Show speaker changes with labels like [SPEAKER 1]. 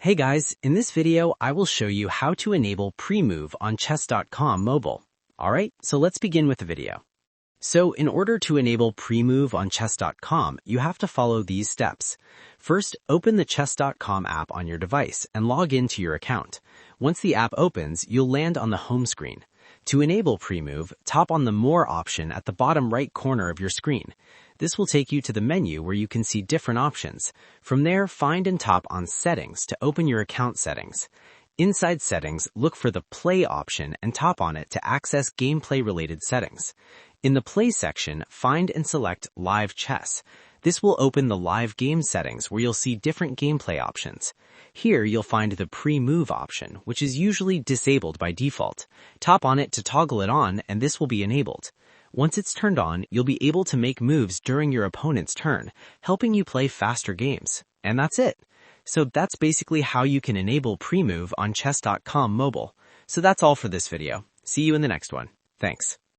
[SPEAKER 1] Hey guys, in this video I will show you how to enable pre-move on chess.com mobile. Alright, so let's begin with the video. So in order to enable pre-move on chess.com, you have to follow these steps. First, open the chess.com app on your device and log into your account. Once the app opens, you'll land on the home screen. To enable pre-move, tap on the More option at the bottom right corner of your screen. This will take you to the menu where you can see different options. From there, find and tap on Settings to open your account settings. Inside Settings, look for the Play option and tap on it to access gameplay-related settings. In the Play section, find and select Live Chess. This will open the live game settings where you'll see different gameplay options. Here you'll find the pre-move option, which is usually disabled by default. Tap on it to toggle it on and this will be enabled. Once it's turned on, you'll be able to make moves during your opponent's turn, helping you play faster games. And that's it. So that's basically how you can enable pre-move on chess.com mobile. So that's all for this video. See you in the next one. Thanks.